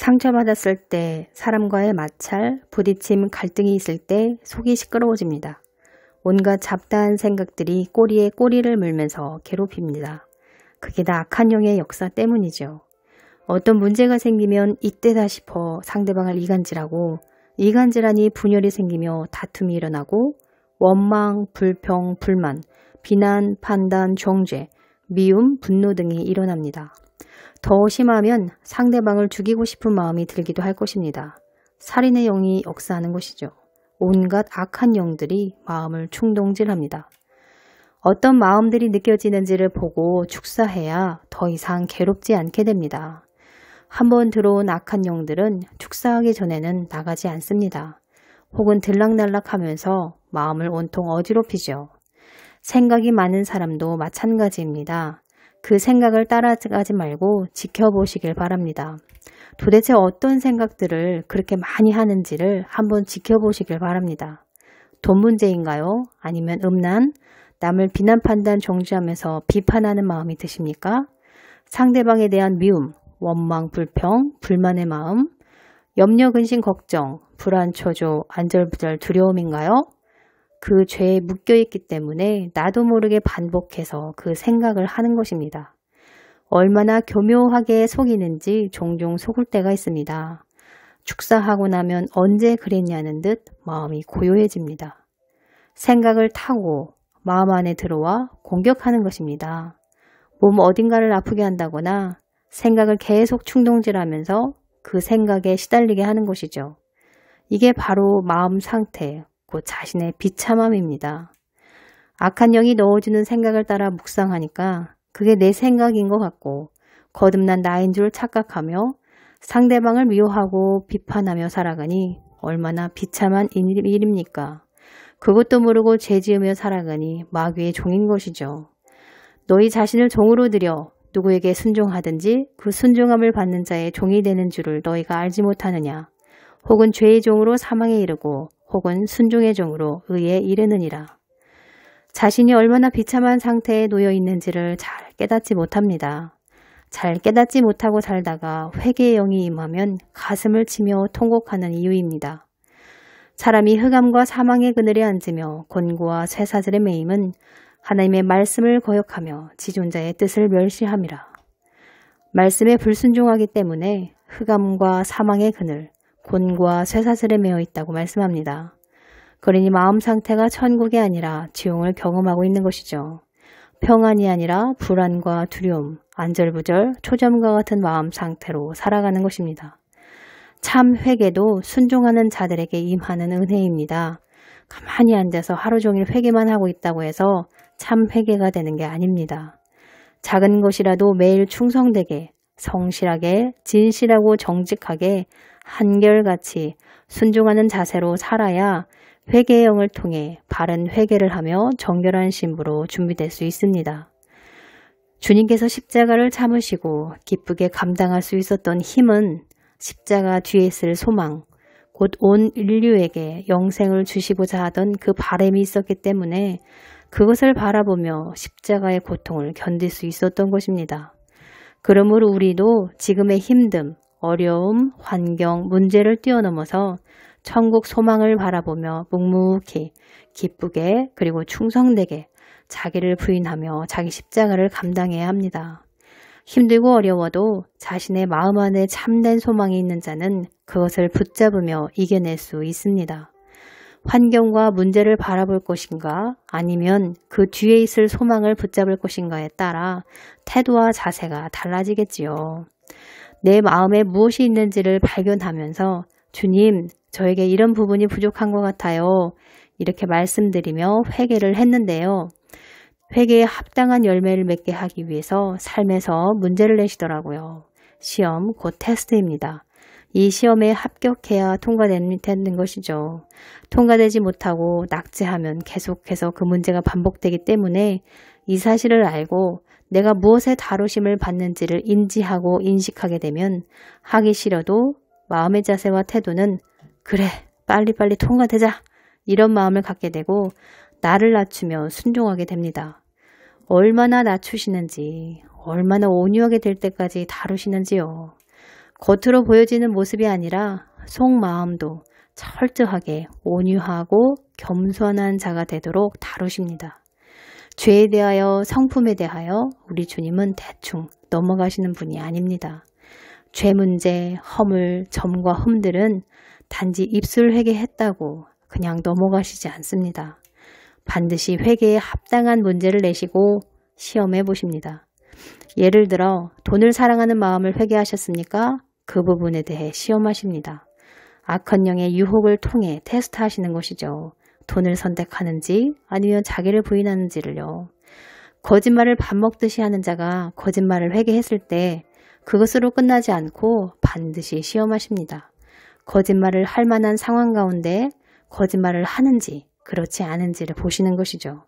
상처받았을 때, 사람과의 마찰, 부딪힘, 갈등이 있을 때 속이 시끄러워집니다. 온갖 잡다한 생각들이 꼬리에 꼬리를 물면서 괴롭힙니다. 그게 다 악한 영의 역사 때문이죠. 어떤 문제가 생기면 이때다 싶어 상대방을 이간질하고, 이간질하니 분열이 생기며 다툼이 일어나고, 원망, 불평, 불만, 비난, 판단, 정죄, 미움, 분노 등이 일어납니다. 더 심하면 상대방을 죽이고 싶은 마음이 들기도 할 것입니다. 살인의 영이 역사하는 것이죠. 온갖 악한 영들이 마음을 충동질합니다. 어떤 마음들이 느껴지는지를 보고 축사해야 더 이상 괴롭지 않게 됩니다. 한번 들어온 악한 영들은 축사하기 전에는 나가지 않습니다. 혹은 들락날락하면서 마음을 온통 어지럽히죠. 생각이 많은 사람도 마찬가지입니다. 그 생각을 따라가지 말고 지켜보시길 바랍니다. 도대체 어떤 생각들을 그렇게 많이 하는지를 한번 지켜보시길 바랍니다. 돈 문제인가요? 아니면 음란? 남을 비난, 판단, 정죄하면서 비판하는 마음이 드십니까? 상대방에 대한 미움, 원망, 불평, 불만의 마음, 염려, 근심, 걱정, 불안, 초조, 안절부절, 두려움인가요? 그 죄에 묶여있기 때문에 나도 모르게 반복해서 그 생각을 하는 것입니다. 얼마나 교묘하게 속이는지 종종 속을 때가 있습니다. 축사하고 나면 언제 그랬냐는 듯 마음이 고요해집니다. 생각을 타고 마음 안에 들어와 공격하는 것입니다. 몸 어딘가를 아프게 한다거나 생각을 계속 충동질하면서 그 생각에 시달리게 하는 것이죠. 이게 바로 마음 상태, 곧 자신의 비참함입니다. 악한 영이 넣어주는 생각을 따라 묵상하니까 그게 내 생각인 것 같고 거듭난 나인 줄 착각하며 상대방을 미워하고 비판하며 살아가니 얼마나 비참한 일입니까? 그것도 모르고 죄지으며 살아가니 마귀의 종인 것이죠. 너희 자신을 종으로 들여 누구에게 순종하든지 그 순종함을 받는 자의 종이 되는 줄을 너희가 알지 못하느냐? 혹은 죄의 종으로 사망에 이르고 혹은 순종의 종으로 의에 이르느니라. 자신이 얼마나 비참한 상태에 놓여 있는지를 잘 깨닫지 못합니다. 잘 깨닫지 못하고 살다가 회개의 영이 임하면 가슴을 치며 통곡하는 이유입니다. 사람이 흑암과 사망의 그늘에 앉으며 곤고와 쇠사슬에 매임은 하나님의 말씀을 거역하며 지존자의 뜻을 멸시함이라. 말씀에 불순종하기 때문에 흑암과 사망의 그늘, 곤고와 쇠사슬에 매어 있다고 말씀합니다. 그러니 마음 상태가 천국이 아니라 지옥을 경험하고 있는 것이죠. 평안이 아니라 불안과 두려움, 안절부절, 초점과 같은 마음 상태로 살아가는 것입니다. 참 회개도 순종하는 자들에게 임하는 은혜입니다. 가만히 앉아서 하루 종일 회개만 하고 있다고 해서 참 회개가 되는 게 아닙니다. 작은 것이라도 매일 충성되게, 성실하게, 진실하고 정직하게 한결같이 순종하는 자세로 살아야 회개의 영을 통해 바른 회개를 하며 정결한 신부로 준비될 수 있습니다. 주님께서 십자가를 참으시고 기쁘게 감당할 수 있었던 힘은 십자가 뒤에 있을 소망, 곧 온 인류에게 영생을 주시고자 하던 그 바람이 있었기 때문에 그것을 바라보며 십자가의 고통을 견딜 수 있었던 것입니다. 그러므로 우리도 지금의 힘듦, 어려움, 환경, 문제를 뛰어넘어서 천국 소망을 바라보며 묵묵히 기쁘게 그리고 충성되게 자기를 부인하며 자기 십자가를 감당해야 합니다. 힘들고 어려워도 자신의 마음 안에 참된 소망이 있는 자는 그것을 붙잡으며 이겨낼 수 있습니다. 환경과 문제를 바라볼 것인가 아니면 그 뒤에 있을 소망을 붙잡을 것인가에 따라 태도와 자세가 달라지겠지요. 내 마음에 무엇이 있는지를 발견하면서 주님, 저에게 이런 부분이 부족한 것 같아요. 이렇게 말씀드리며 회개를 했는데요. 회개에 합당한 열매를 맺게 하기 위해서 삶에서 문제를 내시더라고요. 시험, 곧 테스트입니다. 이 시험에 합격해야 통과되는 것이죠. 통과되지 못하고 낙제하면 계속해서 그 문제가 반복되기 때문에 이 사실을 알고 내가 무엇에 다루심을 받는지를 인지하고 인식하게 되면 하기 싫어도 마음의 자세와 태도는 그래, 빨리빨리 통과되자 이런 마음을 갖게 되고 나를 낮추며 순종하게 됩니다. 얼마나 낮추시는지, 얼마나 온유하게 될 때까지 다루시는지요. 겉으로 보여지는 모습이 아니라 속마음도 철저하게 온유하고 겸손한 자가 되도록 다루십니다. 죄에 대하여 성품에 대하여 우리 주님은 대충 넘어가시는 분이 아닙니다. 죄 문제, 허물, 점과 흠들은 단지 입술 회개했다고 그냥 넘어가시지 않습니다. 반드시 회개에 합당한 문제를 내시고 시험해 보십니다. 예를 들어 돈을 사랑하는 마음을 회개하셨습니까? 그 부분에 대해 시험하십니다. 악한 영의 유혹을 통해 테스트하시는 것이죠. 돈을 선택하는지 아니면 자기를 부인하는지를요. 거짓말을 밥 먹듯이 하는 자가 거짓말을 회개했을 때 그것으로 끝나지 않고 반드시 시험하십니다. 거짓말을 할 만한 상황 가운데 거짓말을 하는지 그렇지 않은지를 보시는 것이죠.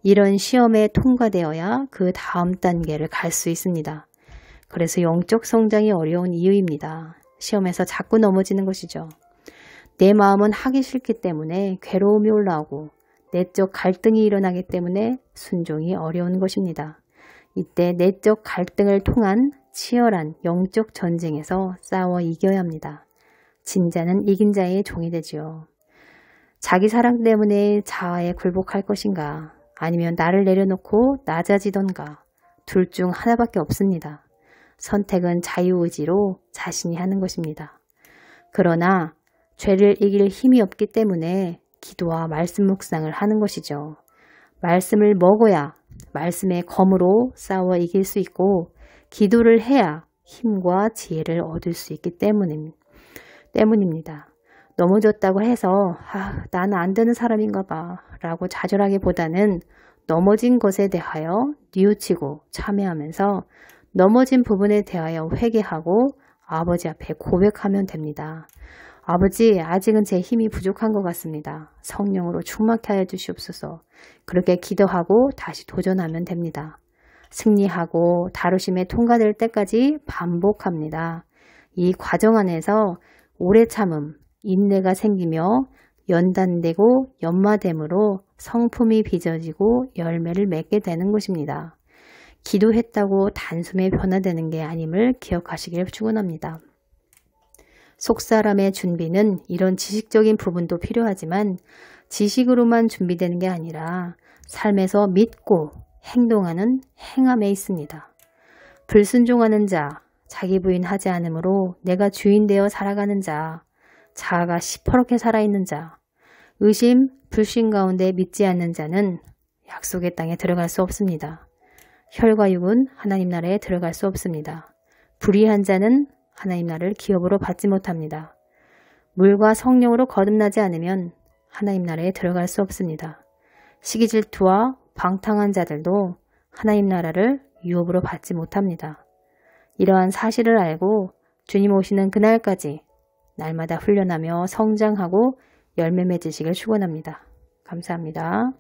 이런 시험에 통과되어야 그 다음 단계를 갈 수 있습니다. 그래서 영적 성장이 어려운 이유입니다. 시험에서 자꾸 넘어지는 것이죠. 내 마음은 하기 싫기 때문에 괴로움이 올라오고 내적 갈등이 일어나기 때문에 순종이 어려운 것입니다. 이때 내적 갈등을 통한 치열한 영적 전쟁에서 싸워 이겨야 합니다. 진자는 이긴 자의 종이 되지요. 자기 사랑 때문에 자아에 굴복할 것인가 아니면 나를 내려놓고 낮아지던가 둘 중 하나밖에 없습니다. 선택은 자유의지로 자신이 하는 것입니다. 그러나 죄를 이길 힘이 없기 때문에 기도와 말씀 묵상을 하는 것이죠. 말씀을 먹어야 말씀의 검으로 싸워 이길 수 있고 기도를 해야 힘과 지혜를 얻을 수 있기 때문입니다. 넘어졌다고 해서 나는 안 되는 사람인가 봐 라고 좌절하기보다는 넘어진 것에 대하여 뉘우치고 참회하면서 넘어진 부분에 대하여 회개하고 아버지 앞에 고백하면 됩니다. 아버지, 아직은 제 힘이 부족한 것 같습니다. 성령으로 충만케 하여 주시옵소서. 그렇게 기도하고 다시 도전하면 됩니다. 승리하고 다루심에 통과될 때까지 반복합니다. 이 과정 안에서 오래 참음, 인내가 생기며 연단되고 연마됨으로 성품이 빚어지고 열매를 맺게 되는 것입니다. 기도했다고 단숨에 변화되는 게 아님을 기억하시길 축원합니다. 속사람의 준비는 이런 지식적인 부분도 필요하지만 지식으로만 준비되는 게 아니라 삶에서 믿고 행동하는 행함에 있습니다. 불순종하는 자, 자기 부인하지 않으므로 내가 주인 되어 살아가는 자, 자아가 시퍼렇게 살아있는 자, 의심, 불신 가운데 믿지 않는 자는 약속의 땅에 들어갈 수 없습니다. 혈과 육은 하나님 나라에 들어갈 수 없습니다. 불의한 자는 하나님 나라를 기업으로 받지 못합니다. 물과 성령으로 거듭나지 않으면 하나님 나라에 들어갈 수 없습니다. 시기질투와 방탕한 자들도 하나님 나라를 유업으로 받지 못합니다. 이러한 사실을 알고 주님 오시는 그날까지 날마다 훈련하며 성장하고 열매 맺으시길 축원합니다. 감사합니다.